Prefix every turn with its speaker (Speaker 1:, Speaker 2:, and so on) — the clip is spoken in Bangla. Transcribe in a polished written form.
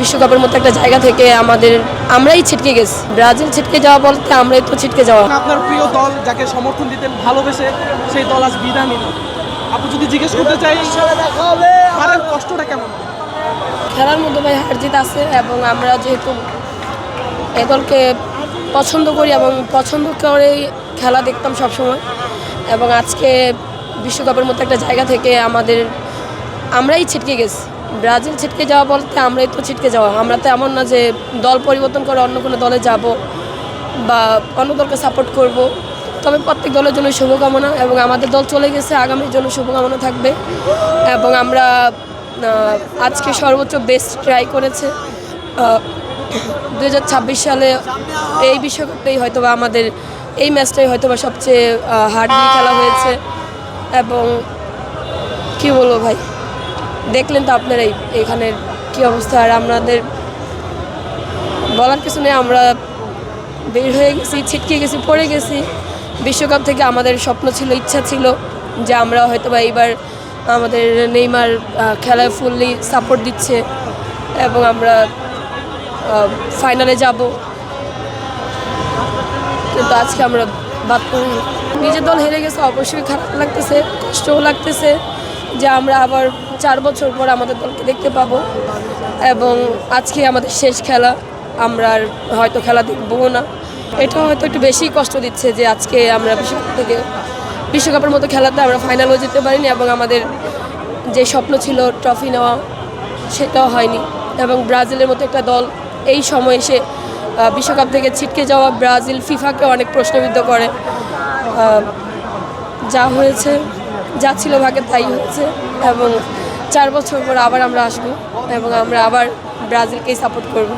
Speaker 1: বিশ্বকাপের মতো একটা জায়গা থেকে আমরাই ছিটকে গেছি। ব্রাজিল ছিটকে যাওয়া বলতে আমরাই তো ছিটকে যাওয়া।
Speaker 2: আপনার প্রিয় দল যাকে সমর্থন দিতেন ভালোবেসে সেই দল আজ বিদায় নিল। আপু যদি জিজ্ঞেস করতে চাই হারের কষ্টটা কেমন?
Speaker 1: খেলার মধ্যে ভাই হার জিত আছে, এবং আমরা যেহেতু এই দলকে পছন্দ করি এবং পছন্দ করেই খেলা দেখতাম সবসময়, এবং আজকে বিশ্বকাপের মতো একটা জায়গা থেকে আমরাই ছিটকে গেছি। ব্রাজিল ছিটকে যাওয়া বলতে আমরাই তো ছিটকে যাওয়া। আমরা তো এমন না যে দল পরিবর্তন করে অন্য কোনো দলে যাব বা অন্য দলকে সাপোর্ট করব। তবে প্রত্যেক দলের জন্য শুভকামনা, এবং আমাদের দল চলে গেছে, আগামীর জন্য শুভকামনা থাকবে। এবং আমরা আজকে সর্বোচ্চ বেস্ট ট্রাই করেছে। 2026 সালে এই বিশ্বকাপটাই হয়তোবা আমাদের এই ম্যাচটাই হয়তোবা সবচেয়ে হার্ড দিয়ে খেলা হয়েছে। এবং কি বলবো ভাই, দেখলেন তো আপনারাই এখানের কি অবস্থা। আর আমাদের বলার কিছু নেই, আমরা বের হয়ে গেছি, ছিটকে গেছি, পড়ে গেছি। বিশ্বকাপ থেকে আমাদের স্বপ্ন ছিল, ইচ্ছা ছিল যে আমরা হয়তোবা এইবার আমাদের নেইমার খেলায় ফুললি সাপোর্ট দিচ্ছে এবং আমরা ফাইনালে যাব, কিন্তু আজকে আমরা বাদ পড়ি। নিজের দল হেরে গেছে, অবশ্যই খারাপ লাগতেছে, কষ্টও লাগতেছে যে আমরা আবার 4 বছর পর আমাদের দলকে দেখতে পাবো, এবং আজকে আমাদের শেষ খেলা, আমরা আর হয়তো খেলা দেখবো না। এটা হয়তো একটু বেশি কষ্ট দিচ্ছে যে আজকে আমরা বিশ্বকাপের মতো খেলাতে আমরা ফাইনালও যেতে পারিনি, এবং আমাদের যে স্বপ্ন ছিল ট্রফি নেওয়া সেটাও হয়নি। এবং ব্রাজিলের মতো একটা দল এই সময় এসে বিশ্বকাপ থেকে ছিটকে যাওয়া, ব্রাজিল ফিফাকে অনেক প্রশ্নবিদ্ধ করে। যা হয়েছে, যা ছিল ভাগে তাই হয়েছে, এবং 4 বছর পর আবার আমরা আসবো এবং আমরা আবার ব্রাজিলকেই সাপোর্ট করব।